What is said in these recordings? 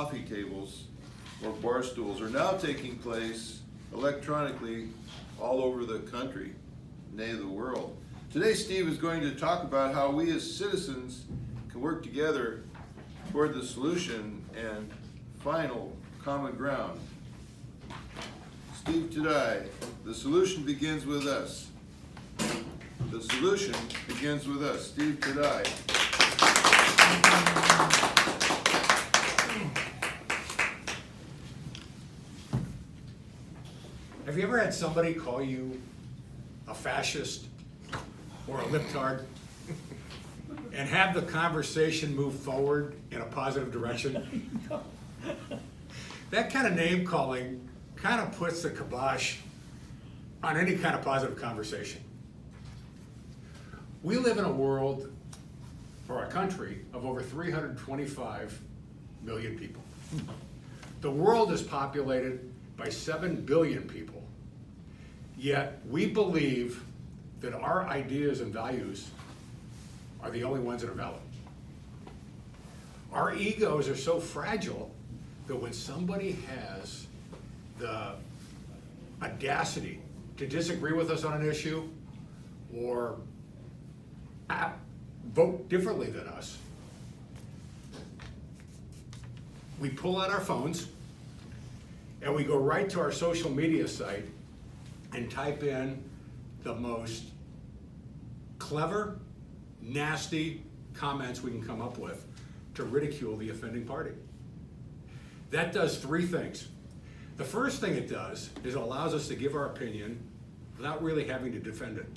coffee tables or bar stools are now taking place electronically all over the country, nay, the world. Today, Steve is going to talk about how we as citizens can work together toward the solution and final common ground. Steve Taddei, the solution begins with us. The solution begins with us. Steve Taddei. Have you ever had somebody call you a fascist or a libtard and have the conversation move forward in a positive direction? That kind of name calling kind of puts the kibosh on any kind of positive conversation. We live in a world, or a country, of over 325 million people. The world is populated by 7 billion people, yet we believe that our ideas and values are the only ones that are valid. Our egos are so fragile that when somebody has the audacity to disagree with us on an issue or vote differently than us, we pull out our phones and we go right to our social media site and type in the most clever, nasty comments we can come up with to ridicule the offending party. That does three things. The first thing it does is it allows us to give our opinion without really having to defend it.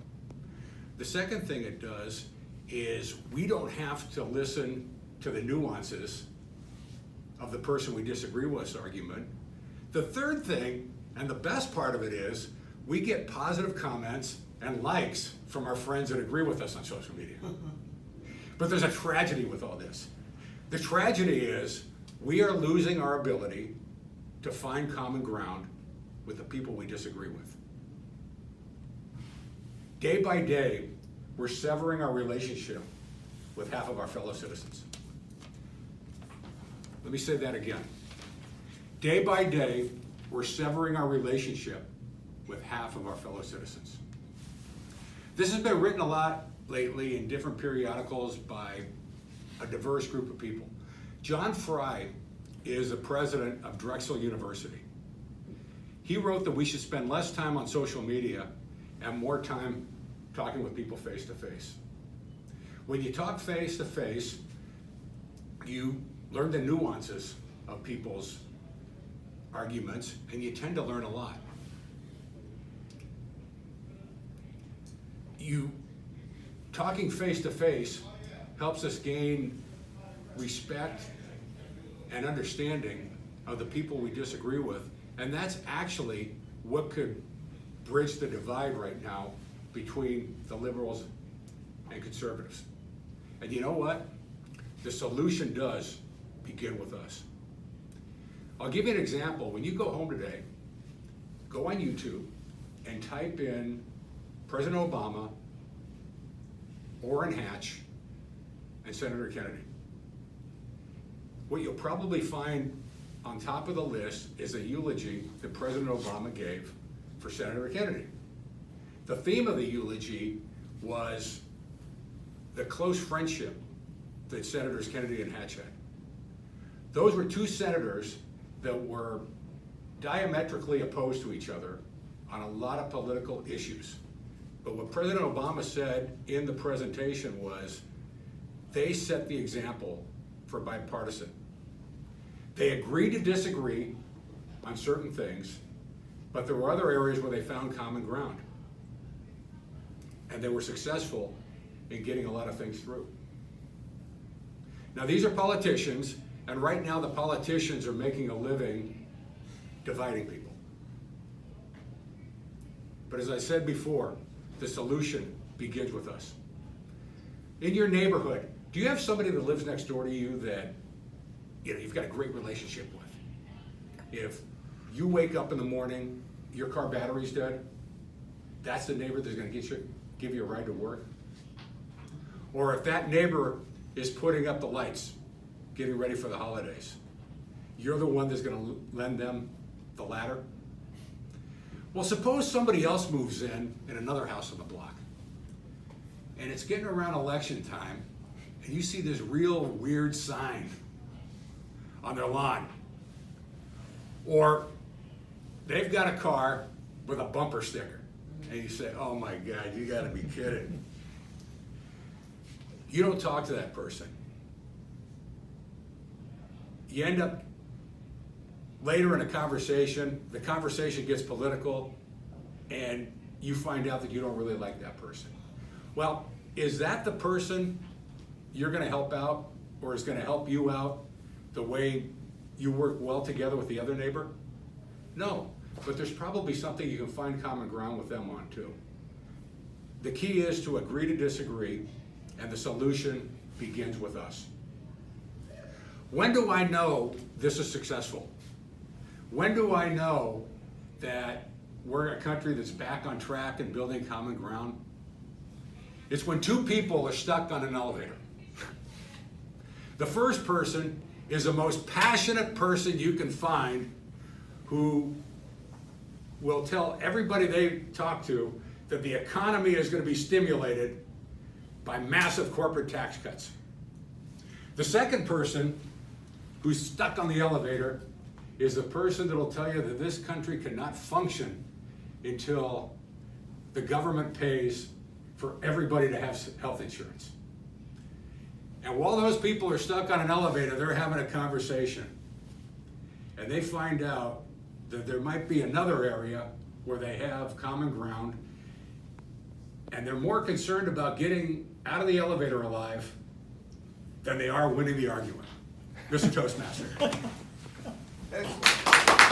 The second thing it does is we don't have to listen to the nuances of the person we disagree with's argument. The third thing, and the best part of it, is we get positive comments and likes from our friends that agree with us on social media. But there's a tragedy with all this. The tragedy is we are losing our ability to find common ground with the people we disagree with. Day by day, we're severing our relationship with half of our fellow citizens. Let me say that again. Day by day, we're severing our relationship with half of our fellow citizens. This has been written a lot lately in different periodicals by a diverse group of people. John Fry is the president of Drexel University. He wrote that we should spend less time on social media and more time talking with people face to face. When you talk face to face, you learn the nuances of people's arguments and you tend to learn a lot. Talking face to face helps us gain respect and understanding of the people we disagree with, and that's actually what could bridge the divide right now between the liberals and conservatives. And you know what? The solution does begin with us. I'll give you an example. When you go home today, go on YouTube and type in President Obama, Orrin Hatch, and Senator Kennedy. What you'll probably find on top of the list is a eulogy that President Obama gave for Senator Kennedy. The theme of the eulogy was the close friendship that Senators Kennedy and Hatch had. Those were two senators that were diametrically opposed to each other on a lot of political issues. But what President Obama said in the presentation was, they set the example for bipartisan. They agreed to disagree on certain things, but there were other areas where they found common ground. And they were successful in getting a lot of things through. Now these are politicians, and right now the politicians are making a living dividing people. But as I said before, the solution begins with us. In your neighborhood, do you have somebody that lives next door to you that you've got a great relationship with? If you wake up in the morning, your car battery's dead, that's the neighbor that's going to give you a ride to work. Or if that neighbor is putting up the lights, getting ready for the holidays, you're the one that's gonna lend them the ladder? Well, suppose somebody else moves in another house on the block, and it's getting around election time, and you see this real weird sign on their lawn. Or they've got a car with a bumper sticker, and you say, oh my God, you gotta be kidding. You don't talk to that person. You end up later in a conversation, the conversation gets political, and you find out that you don't really like that person. Well, is that the person you're gonna help out, or is gonna help you out the way you work well together with the other neighbor? No, but there's probably something you can find common ground with them on too. The key is to agree to disagree, and the solution begins with us. When do I know this is successful? When do I know that we're a country that's back on track and building common ground? It's when two people are stuck on an elevator. The first person is the most passionate person you can find, who will tell everybody they talk to that the economy is going to be stimulated by massive corporate tax cuts. The second person who's stuck on the elevator is the person that will tell you that this country cannot function until the government pays for everybody to have health insurance. And while those people are stuck on an elevator, they're having a conversation. And they find out that there might be another area where they have common ground, and they're more concerned about getting out of the elevator alive than they are winning the argument. Mr. Toastmaster.